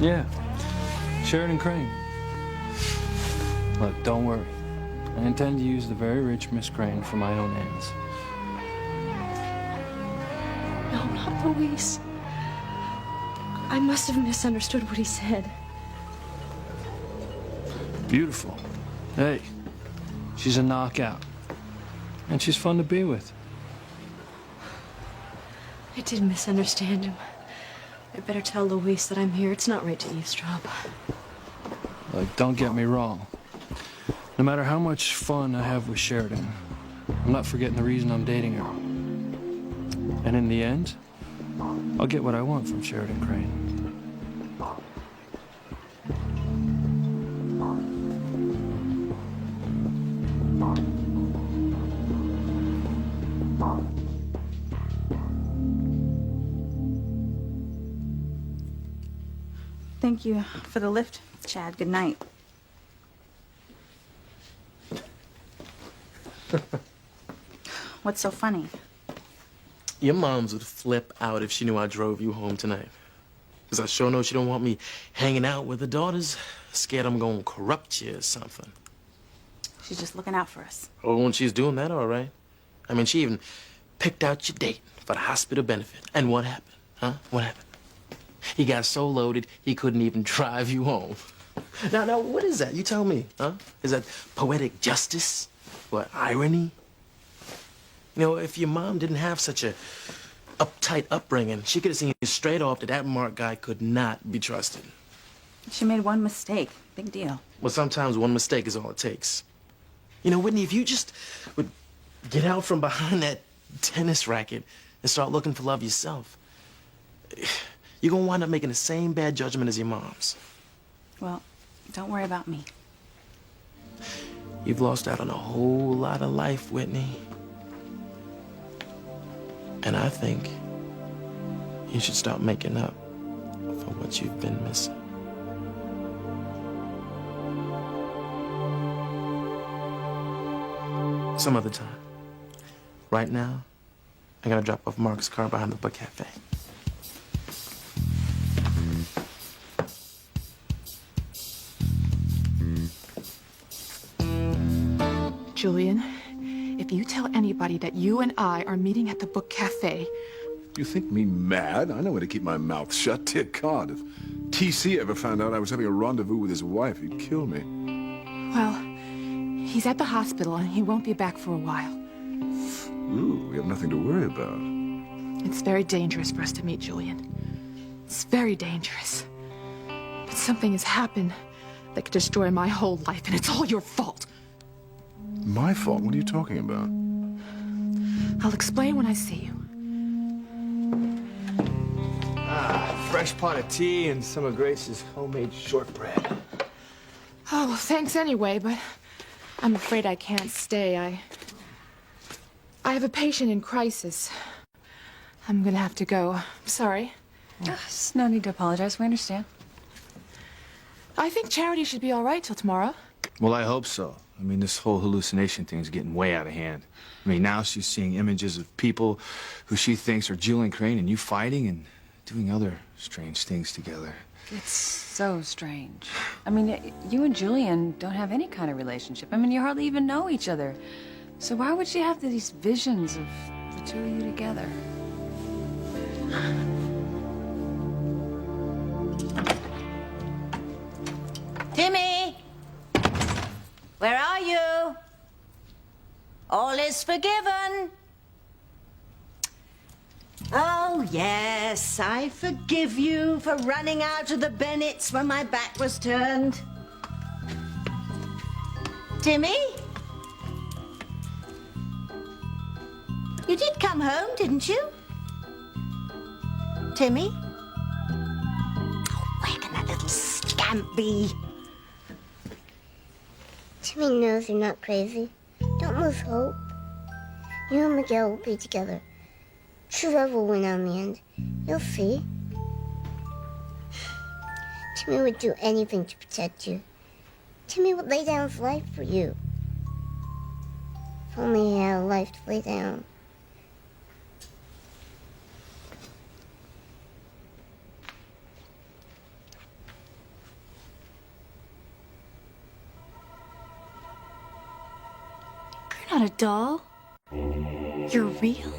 Yeah, Sheridan Crane. Look, don't worry. I intend to use the very rich Miss Crane for my own ends. No, not Luis. I must have misunderstood what he said. Beautiful. Hey, she's a knockout. And she's fun to be with. I did misunderstand him. I better tell Luis that I'm here. It's not right to eavesdrop. Like, don't get me wrong. No matter how much fun I have with Sheridan, I'm not forgetting the reason I'm dating her. And in the end, I'll get what I want from Sheridan Crane. Thank you for the lift, Chad. Good night. What's so funny? Your moms would flip out if she knew I drove you home tonight. Because I sure know she don't want me hanging out with her daughters. Scared I'm gonna corrupt you or something. She's just looking out for us. Oh, and she's doing that all right. I mean, she even picked out your date for the hospital benefit. And what happened? Huh? What happened? He got so loaded, he couldn't even drive you home. Now, what is that? You tell me, huh? Is that poetic justice? What, irony? You know, if your mom didn't have such a uptight upbringing, she could have seen straight off that that Mark guy could not be trusted. She made one mistake. Big deal. Well, sometimes one mistake is all it takes. You know, Whitney, if you just would get out from behind that tennis racket and start looking for love yourself, you're gonna wind up making the same bad judgment as your mom's. Well, don't worry about me. You've lost out on a whole lot of life, Whitney. And I think you should start making up for what you've been missing. Some other time. Right now, I gotta drop off Mark's car behind the Book Cafe. Julian, if you tell anybody that you and I are meeting at the Book Cafe... You think me mad? I know where to keep my mouth shut. Dear God, if TC ever found out I was having a rendezvous with his wife, he'd kill me. Well, he's at the hospital and he won't be back for a while. Ooh, we have nothing to worry about. It's very dangerous for us to meet, Julian. It's very dangerous. But something has happened that could destroy my whole life, and it's all your fault. My fault? What are you talking about? I'll explain when I see you. Fresh pot of tea and some of Grace's homemade shortbread. Oh, well, thanks anyway, but I'm afraid I can't stay. I have a patient in crisis. I'm gonna have to go. I'm sorry. There's no need to apologize. We understand. I think Charity should be all right till tomorrow. Well, I hope so. I mean, this whole hallucination thing is getting way out of hand. I mean, now she's seeing images of people who she thinks are Julian Crane and you fighting and doing other strange things together. It's so strange. I mean, you and Julian don't have any kind of relationship. I mean, you hardly even know each other. So why would she have these visions of the two of you together? Timmy! Where are you? All is forgiven. Oh, yes, I forgive you for running out of the Bennetts when my back was turned. Timmy? You did come home, didn't you? Timmy? Oh, where can that little scamp be? Timmy knows you're not crazy. Don't lose hope. You and Miguel will be together. True love will win out in the end. You'll see. Timmy would do anything to protect you. Timmy would lay down his life for you. If only he had a life to lay down. not a doll. You're real.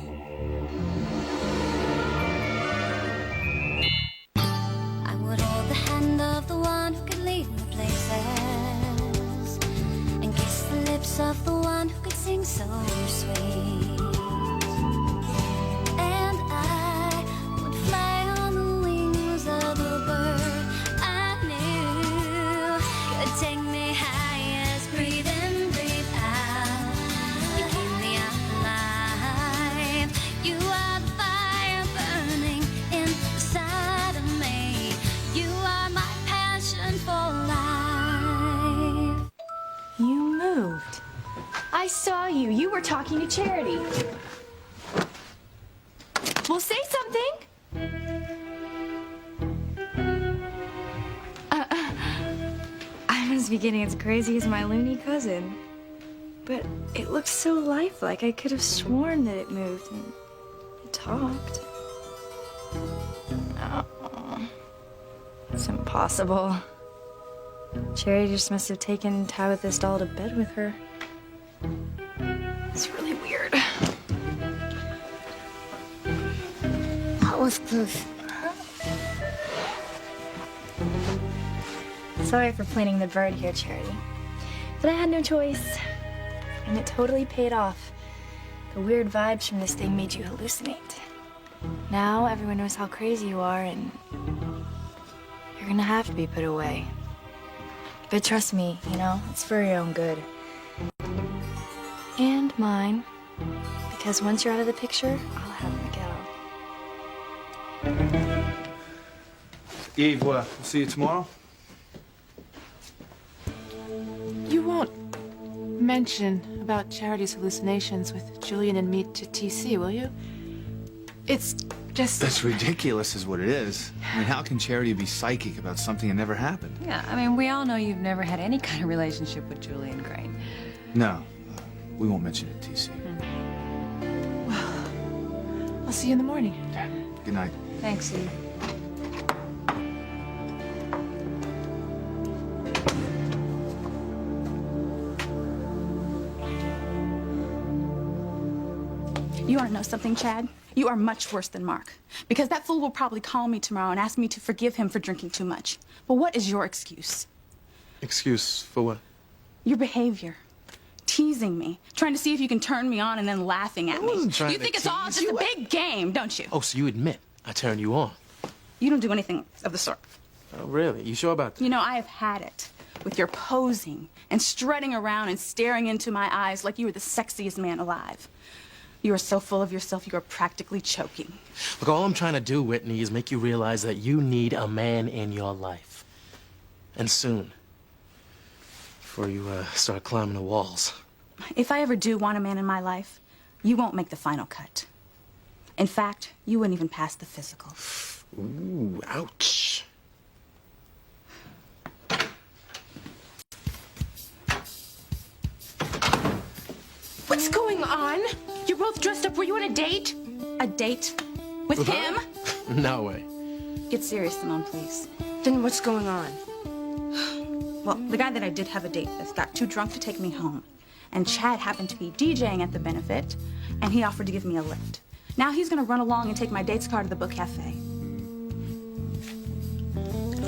I would hold the hand of the one who could leave me places, and kiss the lips of the one who could sing so sweet. And I would fly on the wings of a bird I knew could take me highest. Breathe in, breathe out. You keep me alive. You are the fire burning inside of me. You are my passion for life. You moved. I saw you. You were talking to Charity. Well, say something. I must be getting as crazy as my loony cousin. But it looks so lifelike. I could have sworn that it moved and it talked. Oh, it's impossible. Charity just must have taken Tabitha's doll to bed with her. It's really weird. That was close. Sorry for planting the bird here, Charity. But I had no choice. And it totally paid off. The weird vibes from this thing made you hallucinate. Now everyone knows how crazy you are, and you're gonna have to be put away. But trust me, you know, it's for your own good. And mine. Because once you're out of the picture, I'll have Miguel. Eve, we'll see you tomorrow. You won't mention about Charity's hallucinations with Julian and me to TC, will you? It's just... That's ridiculous is what it is. I mean, how can Charity be psychic about something that never happened? Yeah, I mean, we all know you've never had any kind of relationship with Julian Crane. No, we won't mention it, TC. Well, I'll see you in the morning. Good night. Thanks, Eve. You want to know something, Chad? You are much worse than Mark. Because that fool will probably call me tomorrow and ask me to forgive him for drinking too much. But what is your excuse? Excuse for what? Your behavior. Teasing me. Trying to see if you can turn me on and then laughing at me. wasn't trying You to think it's all tease just you. a big game, don't you? Oh, so you admit I turned you on? You don't do anything of the sort. Oh, really? You sure about that? You know, I have had it with your posing and strutting around and staring into my eyes like you were the sexiest man alive. You are so full of yourself, you are practically choking. Look, all I'm trying to do, Whitney, is make you realize that you need a man in your life. And soon. Before you start climbing the walls. If I ever do want a man in my life, you won't make the final cut. In fact, you wouldn't even pass the physical. Ooh, ouch. What's going on? You're both dressed up. Were you on a date? A date? With him? No way. Get serious, Simone, please. Then what's going on? Well, the guy that I did have a date with got too drunk to take me home. And Chad happened to be DJing at the benefit, and he offered to give me a lift. Now he's gonna run along and take my dates car to the book cafe.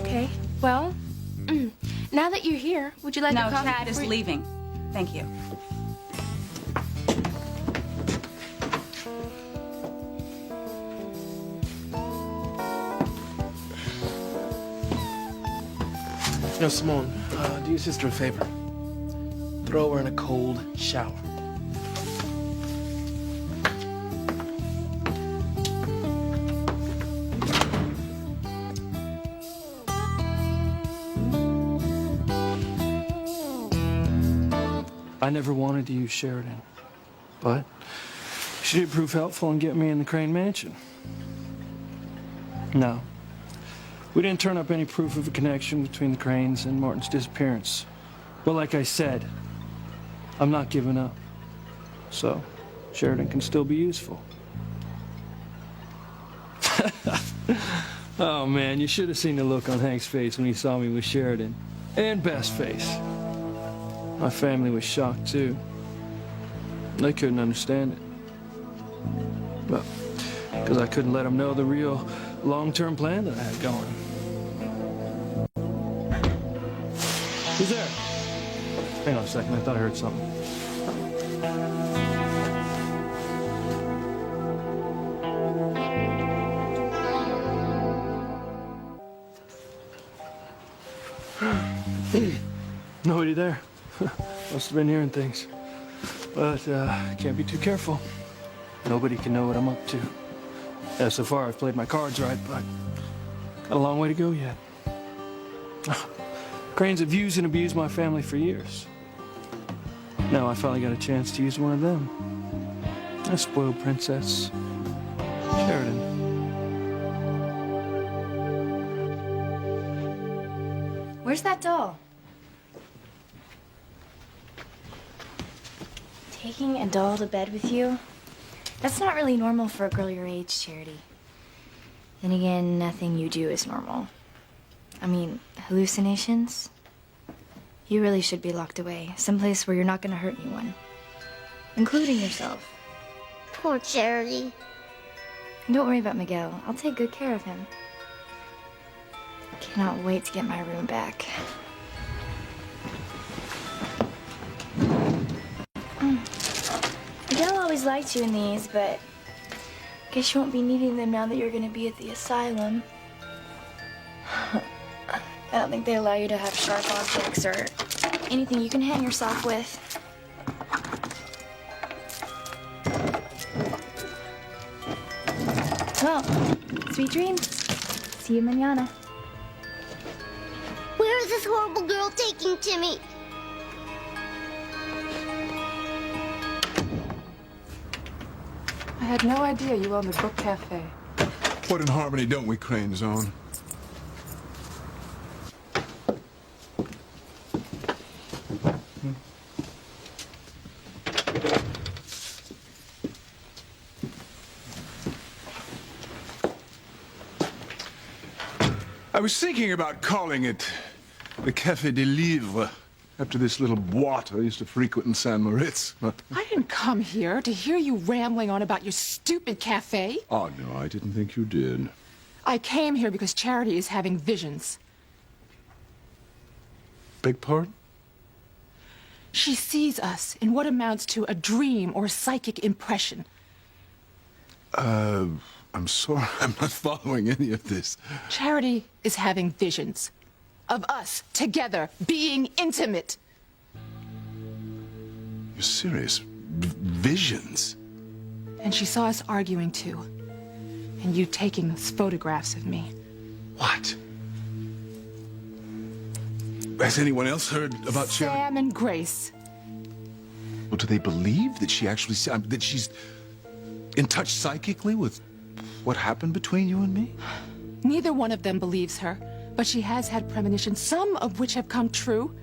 Okay, well, Now that you're here, would you like No, a coffee? Chad is before you- leaving. Thank you. You know, Simone, do your sister a favor. Throw her in a cold shower. I never wanted to use Sheridan, but she did prove helpful in getting me in the Crane Mansion. No, we didn't turn up any proof of a connection between the Cranes and Martin's disappearance. But like I said, I'm not giving up. So, Sheridan can still be useful. Oh man, you should have seen the look on Hank's face when he saw me with Sheridan. And Beth's face. My family was shocked too. They couldn't understand it. Well, because I couldn't let them know the real long-term plan that I had going. Who's there? Hang on a second, I thought I heard something. Nobody there. Must have been hearing things. But can't be too careful. Nobody can know what I'm up to. Yeah, so far I've played my cards right, but got a long way to go yet. Cranes have used and abused my family for years. Now I finally got a chance to use one of them. A spoiled princess, Sheridan. Where's that doll? Taking a doll to bed with you? That's not really normal for a girl your age, Charity. Then again, nothing you do is normal. I mean, hallucinations? You really should be locked away, someplace where you're not gonna hurt anyone, including yourself. Poor Charity. And don't worry about Miguel. I'll take good care of him. Cannot wait to get my room back. Miguel always liked you in these, but guess you won't be needing them now that you're gonna be at the asylum. I don't think they allow you to have sharp objects or anything you can hang yourself with. Well, sweet dreams. See you mañana. Where is this horrible girl taking Timmy? I had no idea you owned the book cafe. What in harmony don't we, Crane Zone? I was thinking about calling it the Café des Livres, after this little boîte I used to frequent in San Moritz. I didn't come here to hear you rambling on about your stupid cafe. Oh, no, I didn't think you did. I came here because Charity is having visions. Beg pardon? She sees us in what amounts to a dream or psychic impression. I'm sorry, I'm not following any of this. Charity is having visions of us together, being intimate. You're serious? Visions? And she saw us arguing too. And you taking those photographs of me. What? Has anyone else heard about Charity? Sam and Grace. Well, do they believe that she actually, that she's in touch psychically with what happened between you and me? Neither one of them believes her, but she has had premonitions, some of which have come true.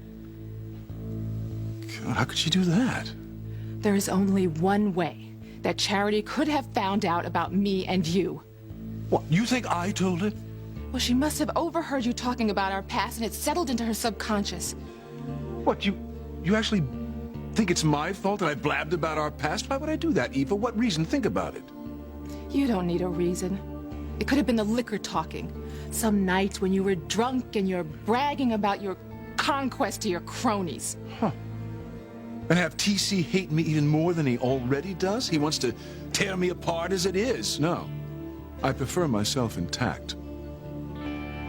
God, how could she do that? There is only one way that Charity could have found out about me and you. What, you think I told it? Well, she must have overheard you talking about our past, and it settled into her subconscious. What, you actually think it's my fault that I blabbed about our past? Why would I do that, Eva? What reason? Think about it. You don't need a reason. It could have been the liquor talking. Some night when you were drunk and you're bragging about your conquest to your cronies. Huh. And have TC hate me even more than he already does? He wants to tear me apart as it is. No. I prefer myself intact.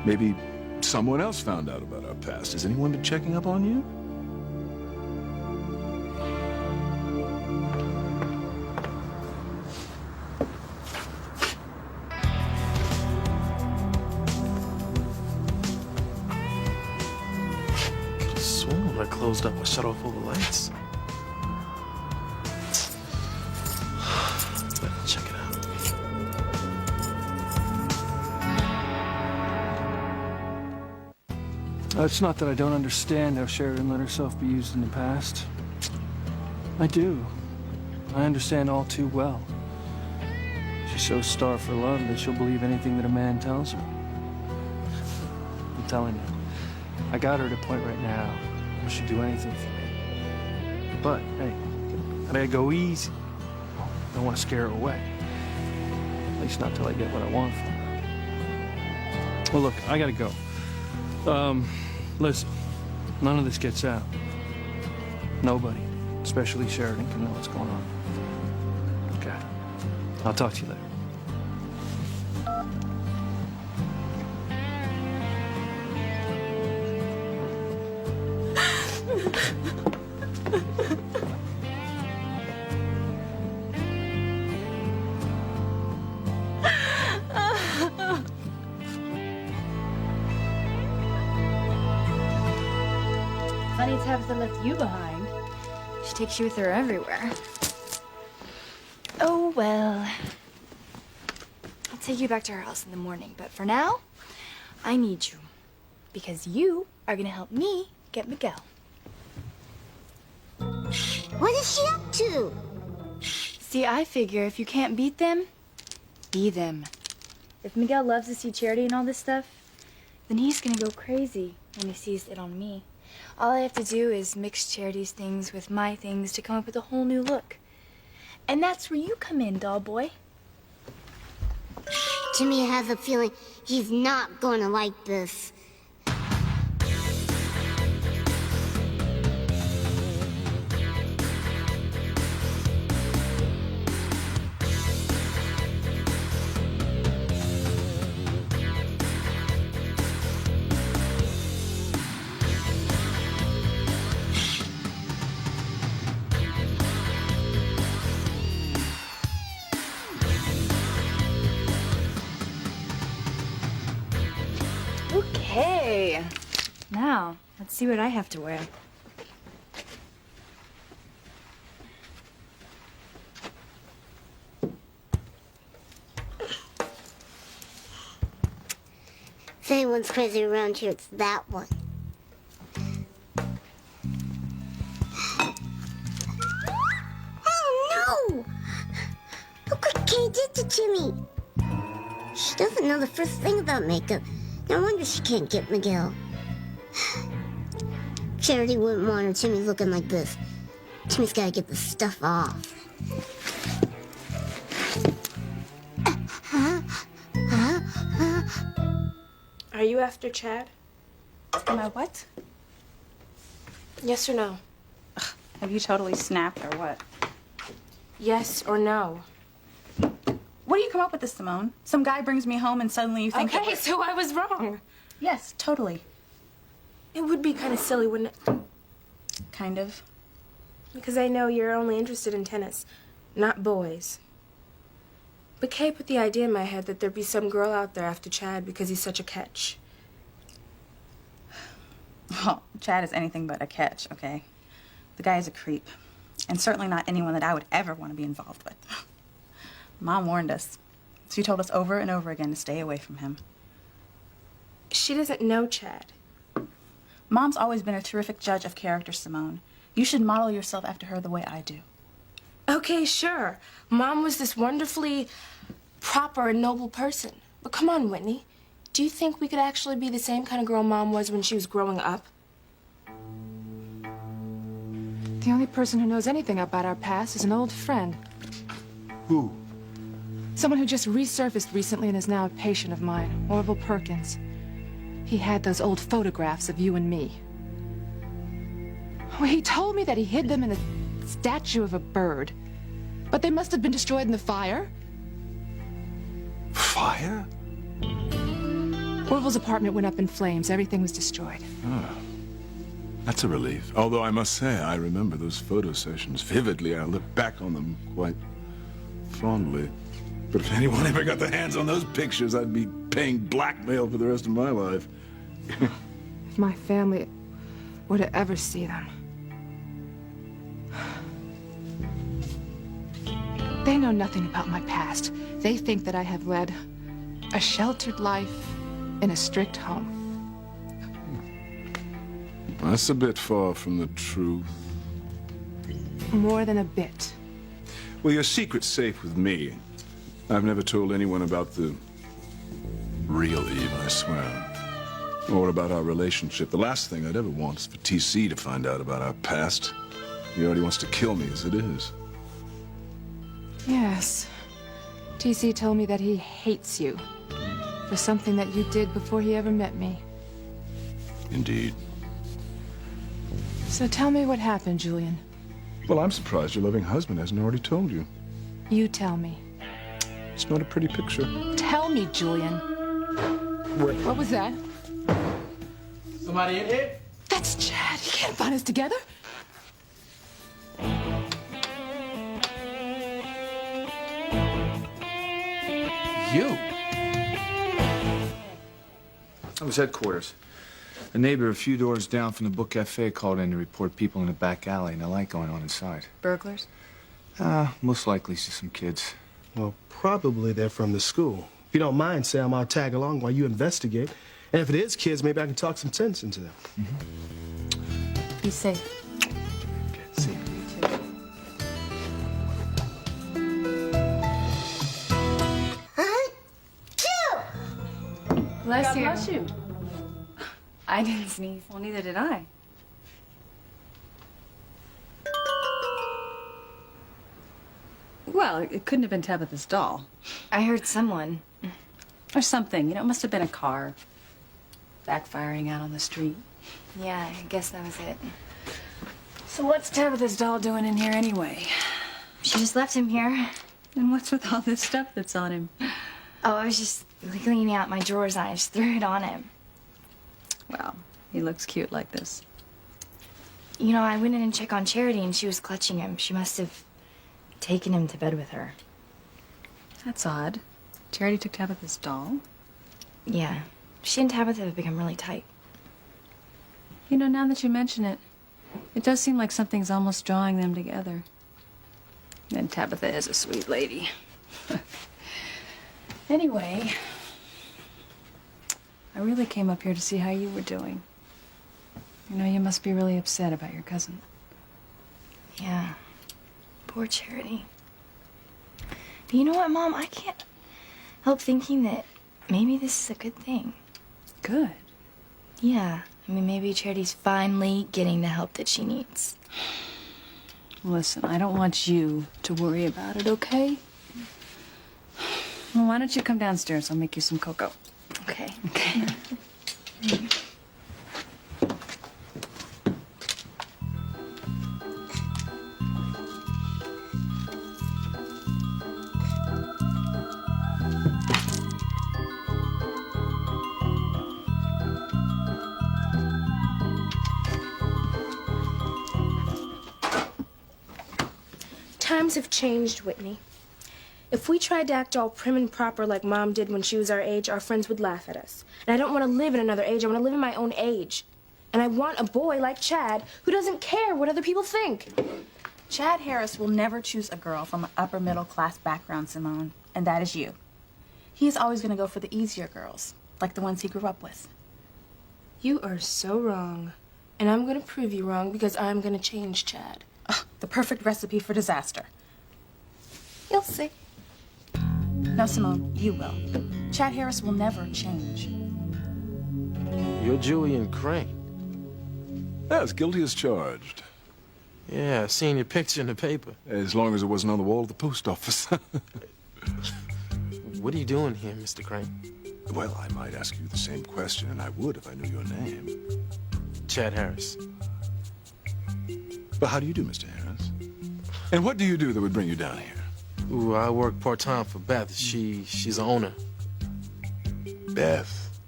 Maybe someone else found out about our past. Has anyone been checking up on you? Could've sworn I closed up and shut off all the lights. Better check it out. It's not that I don't understand how Sheridan let herself be used in the past. I do. I understand all too well. She's so starved for love that she'll believe anything that a man tells her. I'm telling you, I got her at a point right now where she'd do anything for me. But, hey, Gotta go easy. Don't want to scare her away. At least not till I get what I want from her. Well, look, I gotta go. Listen, none of this gets out. Nobody, especially Sheridan, can know what's going on. Okay. I'll talk to you later. Funny Tabitha left you behind. She takes you with her everywhere. Oh, well. I'll take you back to her house in the morning, but for now, I need you. Because you are gonna help me get Miguel. What is she up to? See, I figure if you can't beat them, be them. If Miguel loves to see Charity and all this stuff, then he's gonna go crazy when he sees it on me. All I have to do is mix Charity's things with my things to come up with a whole new look. And that's where you come in, doll boy. Jimmy has a feeling he's not gonna like this. Okay. Now, let's see what I have to wear. If anyone's crazy around here, it's that one. Oh, no! Look what Kay did to Jimmy. She doesn't know the first thing about makeup. No wonder she can't get Miguel. Charity wouldn't want her Jimmy looking like this. Jimmy's gotta get the stuff off. Are you after Chad? Am I what? Yes or no? Have you totally snapped or what? Yes or no? What do you come up with this, Simone? Some guy brings me home and suddenly you think that Okay, we're- so I was wrong. Yes, totally. It would be kind of silly, wouldn't it? Kind of. Because I know you're only interested in tennis, not boys. But Kay put the idea in my head that there'd be some girl out there after Chad because he's such a catch. Well, Chad is anything but a catch, okay? The guy is a creep. And certainly not anyone that I would ever want to be involved with. Mom warned us. She told us over and over again to stay away from him. She doesn't know Chad. Mom's always been a terrific judge of character, Simone. You should model yourself after her the way I do. Okay, sure. Mom was this wonderfully proper and noble person. But come on, Whitney. Do you think we could actually be the same kind of girl Mom was when she was growing up? The only person who knows anything about our past is an old friend. Who? Someone who just resurfaced recently and is now a patient of mine, Orville Perkins. He had those old photographs of you and me. Well, he told me that he hid them in a statue of a bird. But they must have been destroyed in the fire. Fire? Orville's apartment went up in flames. Everything was destroyed. Oh, that's a relief. Although I must say, I remember those photo sessions vividly. I look back on them quite fondly. But if anyone ever got their hands on those pictures, I'd be paying blackmail for the rest of my life. If my family were to ever see them. They know nothing about my past. They think that I have led a sheltered life in a strict home. That's a bit far from the truth. More than a bit. Well, your secret's safe with me. I've never told anyone about the real Eve, I swear. Or about our relationship. The last thing I'd ever want is for TC to find out about our past. He already wants to kill me as it is. Yes. TC told me that he hates you for something that you did before he ever met me. Indeed. So tell me what happened, Julian. Well, I'm surprised your loving husband hasn't already told you. You tell me. It's not a pretty picture. Tell me, Julian. What was that? Somebody in here? That's Chad. He can't find us together. You? That was headquarters. A neighbor a few doors down from the Book Cafe called in to report people in the back alley and a light going on inside. Burglars? Most likely just some kids. Well, probably they're from the school. If you don't mind, Sam, I'll tag along while you investigate. And if it is kids, maybe I can talk some sense into them. Be safe. Okay, see you. Bless God you. bless you. I didn't sneeze. Well, neither did I. Well, it couldn't have been Tabitha's doll. I heard someone. Or something. You know, it must have been a car backfiring out on the street. Yeah, I guess that was it. So what's Tabitha's doll doing in here anyway? She just left him here. And what's with all this stuff that's on him? Oh, I was just cleaning out my drawers and I just threw it on him. Well, he looks cute like this. You know, I went in and checked on Charity and she was clutching him. She must have taken him to bed with her. That's odd. Charity took Tabitha's doll? Yeah. She and Tabitha have become really tight. You know, now that you mention it, it does seem like something's almost drawing them together. And Tabitha is a sweet lady. Anyway, I really came up here to see how you were doing. You know, you must be really upset about your cousin. Yeah. Poor Charity. But you know what, Mom? I can't help thinking that maybe this is a good thing. Good? Yeah. I mean, maybe Charity's finally getting the help that she needs. Listen, I don't want you to worry about it, okay? Well, why don't you come downstairs? I'll make you some cocoa. Okay. Okay. Times have changed, Whitney. If we tried to act all prim and proper like Mom did when she was our age, our friends would laugh at us. And I don't want to live in another age. I want to live in my own age. And I want a boy like Chad who doesn't care what other people think. Chad Harris will never choose a girl from an upper middle class background, Simone, and that is you. He is always going to go for the easier girls, like the ones he grew up with. You are so wrong. And I'm going to prove you wrong because I'm going to change Chad. Ugh, the perfect recipe for disaster. You'll see. No, Simone, you will. Chad Harris will never change. You're Julian Crane. As guilty as charged. Yeah, I've seen your picture in the paper. As long as it wasn't on the wall of the post office. What are you doing here, Mr. Crane? Well, I might ask you the same question, and I would if I knew your name. Chad Harris. But how do you do, Mr. Harris? And what do you do that would bring you down here? Ooh, I work part-time for Beth. She's the owner. Beth.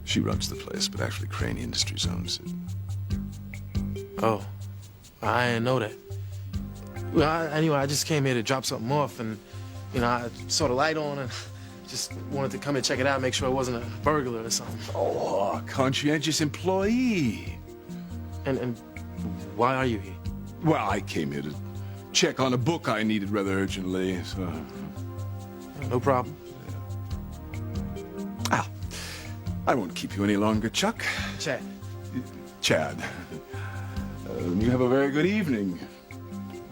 She runs the place, but actually Crane Industries owns it. Oh, I didn't know that. Well, anyway, I just came here to drop something off, and, you know, I saw the light on and just wanted to come and check it out, make sure it wasn't a burglar or something. Oh, a conscientious employee. And why are you here? Well, I came here to check on a book I needed rather urgently, so... No problem. Ah, I won't keep you any longer, Chuck. Chad. Chad. You have a very good evening.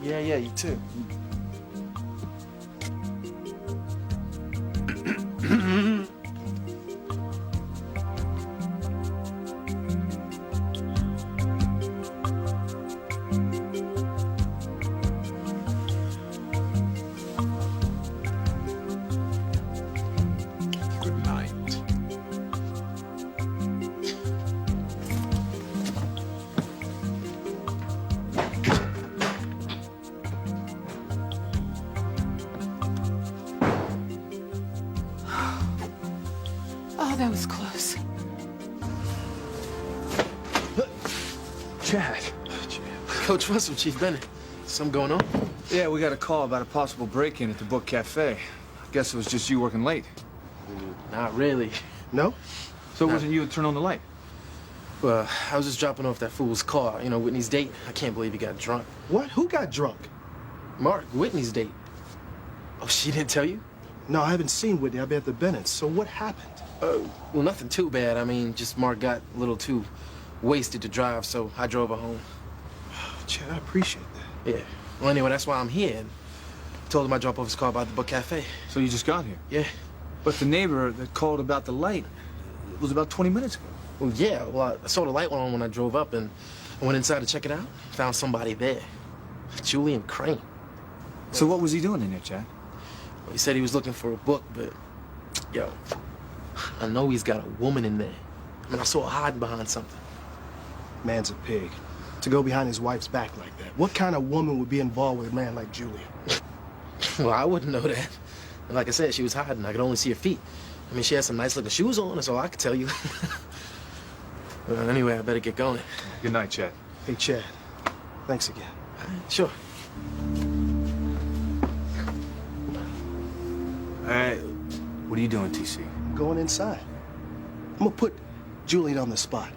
Yeah, you too. Chad. Coach Russell, Chief Bennett. Something going on? Yeah, we got a call about a possible break-in at the Book Cafe. I guess it was just you working late. Not really. No? So it wasn't you that turned on the light? Well, I was just dropping off that fool's car. You know, Whitney's date. I can't believe he got drunk. What? Who got drunk? Mark, Whitney's date. Oh, she didn't tell you? No, I haven't seen Whitney. I've been at the Bennett's. So what happened? Well, nothing too bad. I mean, just Mark got a little too wasted to drive, so I drove her home. Chad, I appreciate that. Yeah. Well, anyway, that's why I'm here. And told him I'd drop off his car by the Book Cafe. So you just got here? Yeah. But the neighbor that called about the light, it was about 20 minutes ago. Well, yeah. Well, I saw the light on when I drove up, and I went inside to check it out. Found somebody there. Julian Crane. So what was he doing in there, Chad? Well, he said he was looking for a book, but, yo, I know he's got a woman in there. I mean, I saw her hiding behind something. Man's a pig. To go behind his wife's back like that. What kind of woman would be involved with a man like Julian? Well, I wouldn't know that. And like I said, she was hiding. I could only see her feet. I mean, she had some nice looking shoes on, that's all I could tell you. Well, anyway, I better get going. Good night, Chad. Hey, Chad. Thanks again. Sure. What are you doing, TC? I'm going inside. I'm gonna put Julian on the spot.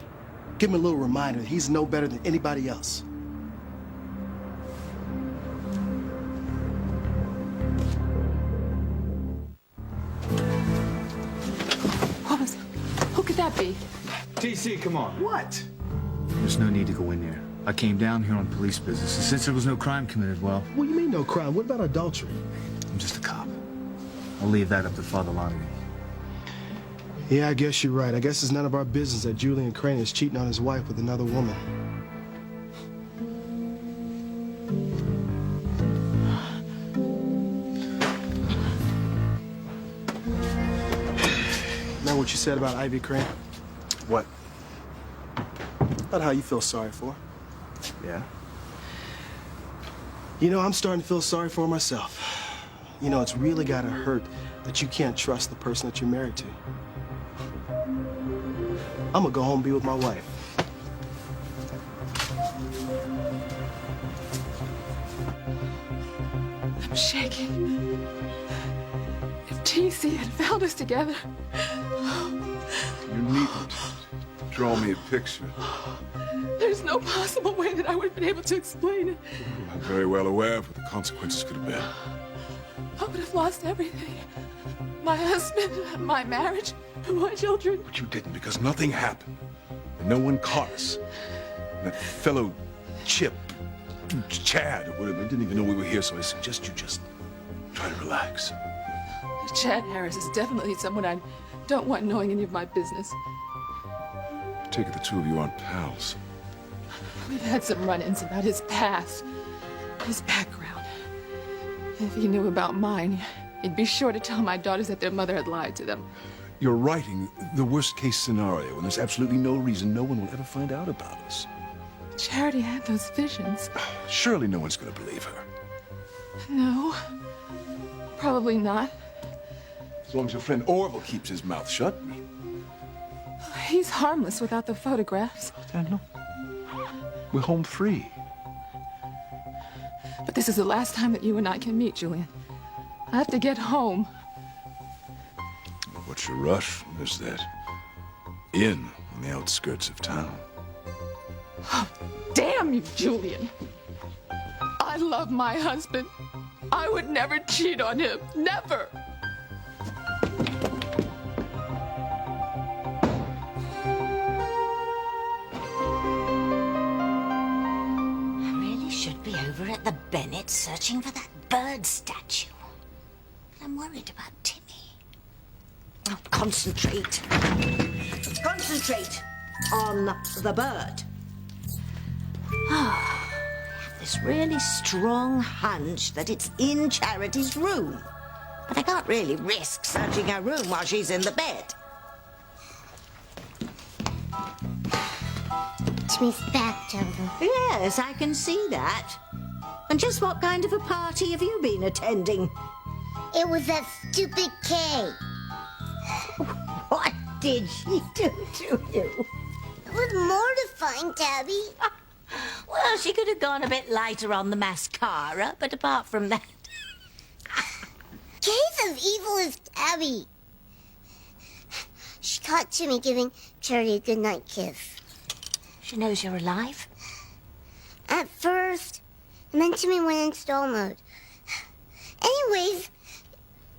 Give him a little reminder that he's no better than anybody else. What was... Who could that be? TC, come on. What? There's no need to go in there. I came down here on police business, and since there was no crime committed, well... What do you mean no crime? What about adultery? I'm just a cop. I'll leave that up to Father Lonergan. Yeah, I guess you're right. I guess it's none of our business that Julian Crane is cheating on his wife with another woman. Remember what you said about Ivy Crane? What? About how you feel sorry for her. Yeah? You know, I'm starting to feel sorry for her myself. You know, it's really gotta hurt that you can't trust the person that you're married to. I'm gonna go home and be with my wife. I'm shaking. If TC had found us together... You needn't draw me a picture. There's no possible way that I would have been able to explain it. I'm very well aware of what the consequences could have been. I would have lost everything. My husband, my marriage, my children. But you didn't, because nothing happened. And no one caught us. That fellow Chip, Chad, or whatever, didn't even know we were here, so I suggest you just try to relax. Chad Harris is definitely someone I don't want knowing any of my business. I take it the two of you aren't pals. We've had some run-ins about his past, his background. If he knew about mine, he'd be sure to tell my daughters that their mother had lied to them. You're writing the worst-case scenario, and there's absolutely no reason no one will ever find out about us. Charity had those visions. Surely no one's going to believe her. No, probably not. As long as your friend Orville keeps his mouth shut. He's harmless without the photographs. Daniel, we're home free. But this is the last time that you and I can meet, Julian. I have to get home. What's your rush? There's that inn on the outskirts of town. Oh, damn you, Julian. I love my husband. I would never cheat on him. Never. Over at the Bennett searching for that bird statue. But I'm worried about Timmy. Oh, concentrate. Concentrate on the bird. Oh, I have this really strong hunch that it's in Charity's room. But I can't really risk searching her room while she's in the bed. Timmy's back, Jungle. Yes, I can see that. And just what kind of a party have you been attending? It was that stupid Kay. What did she do to you? It was mortifying, Tabby. Well, she could have gone a bit lighter on the mascara, but apart from that... Kay's as evil as Abby. She caught Timmy giving Charity a goodnight kiss. She knows you're alive? At first, and then Timmy went in stall mode. Anyways,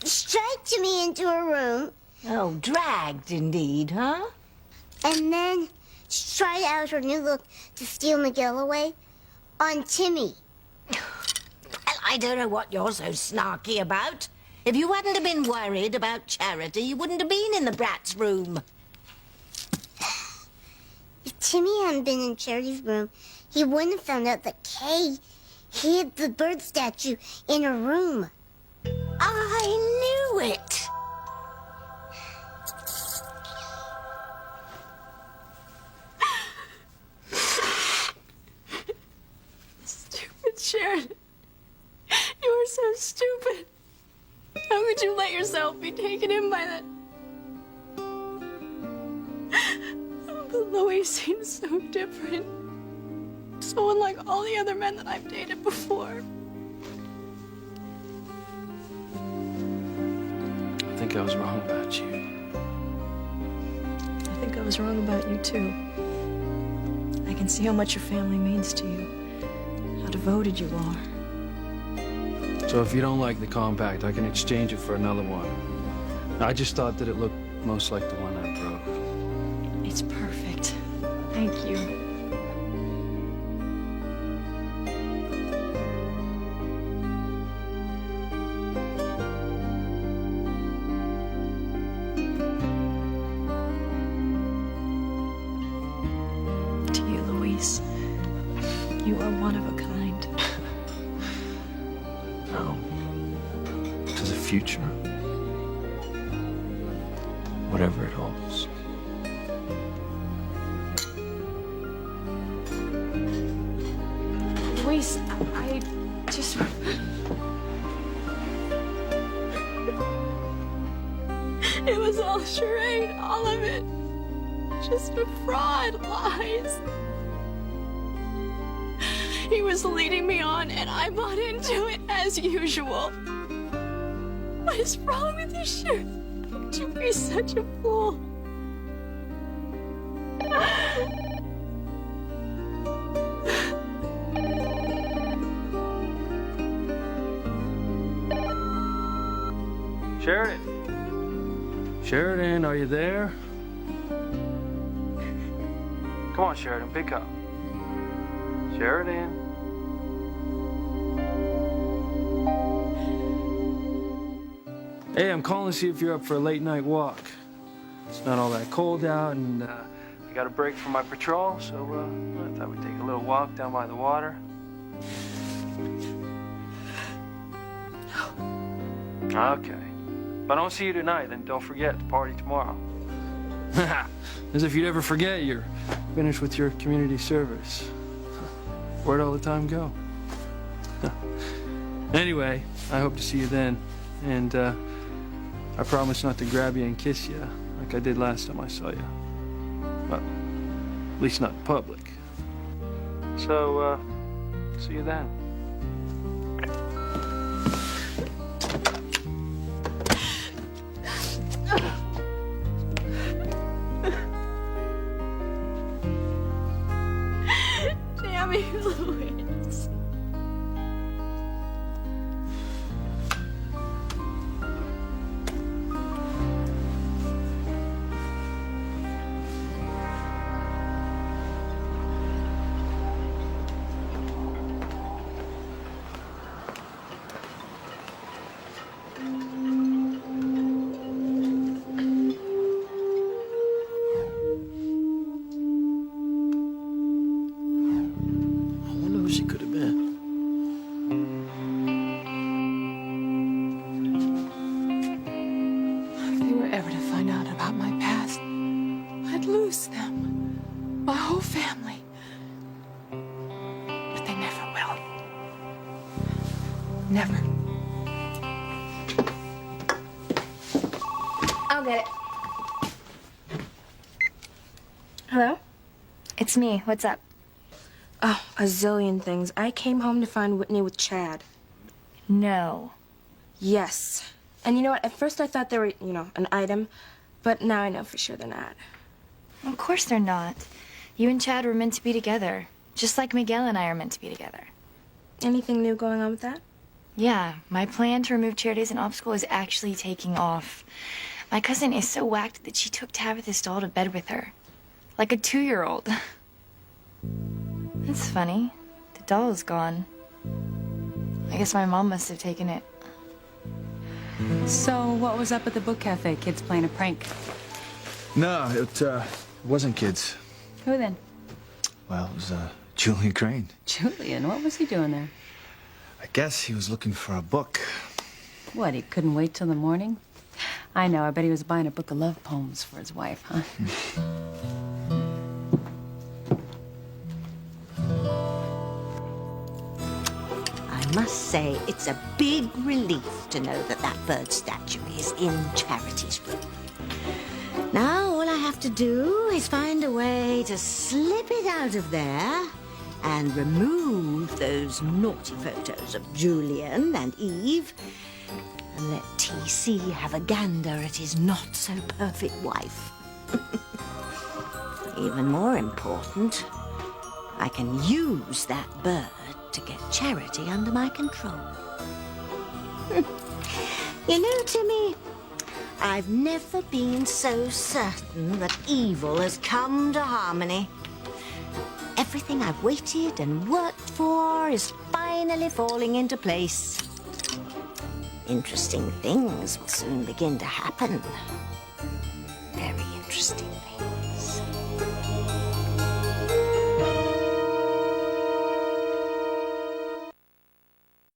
she dragged Timmy into her room. Oh, dragged indeed, huh? And then she tried out her new look to steal Miguel away on Timmy. Well, I don't know what you're so snarky about. If you hadn't have been worried about Charity, you wouldn't have been in the brat's room. If Timmy hadn't been in Charity's room, he wouldn't have found out that Kay hid the bird statue in her room. I knew it. Stupid Sharon. You are so stupid. How could you let yourself be taken in by that? But Louis seems so different. So unlike all the other men that I've dated before. I think I was wrong about you. I think I was wrong about you, too. I can see how much your family means to you. How devoted you are. So if you don't like the compact, I can exchange it for another one. I just thought that it looked most like the one I broke. It's perfect. Thank you. To you, Louise. You are one of a kind. No. To the future. Whatever it holds. Louise, I just... It was all charade, all of it. Just a fraud, lies. He was leading me on, and I bought into it as usual. What is wrong with you, Sharon? How could you be such a fool? Sheridan. Sheridan, are you there? Come on, Sheridan, pick up. Sheridan. Hey, I'm calling to see if you're up for a late night walk. It's not all that cold out, and I got a break from my patrol, so I thought we'd take a little walk down by the water. Okay. If I don't see you tonight, then don't forget the party tomorrow. As if you'd ever forget you're finished with your community service. Where'd all the time go? Anyway, I hope to see you then. And I promise not to grab you and kiss you like I did last time I saw you. Well, at least not in public. So, see you then. Damn you, Louise. She could have been. If they were ever to find out about my past, I'd lose them. My whole family. But they never will. Never. I'll get it. Hello? It's me. What's up? Oh, a zillion things. I came home to find Whitney with Chad. No. Yes. And you know what? At first I thought they were, an item, but now I know for sure they're not. Of course they're not. You and Chad were meant to be together, just like Miguel and I are meant to be together. Anything new going on with that? Yeah, my plan to remove Charity as an obstacle is actually taking off. My cousin is so whacked that she took Tabitha's doll to bed with her. Like a 2-year-old. It's funny. The doll is gone. I guess my mom must have taken it. So, what was up at the book cafe? Kids playing a prank? No, it wasn't kids. Who then? Well, it was Julian Crane. Julian? What was he doing there? I guess he was looking for a book. What, he couldn't wait till the morning? I know, I bet he was buying a book of love poems for his wife, huh? I must say, it's a big relief to know that that bird statue is in Charity's room. Now, all I have to do is find a way to slip it out of there and remove those naughty photos of Julian and Eve and let TC have a gander at his not-so-perfect wife. Even more important, I can use that bird to get Charity under my control. You know, Timmy, I've never been so certain that evil has come to Harmony. Everything I've waited and worked for is finally falling into place. Interesting things will soon begin to happen. Very interesting things.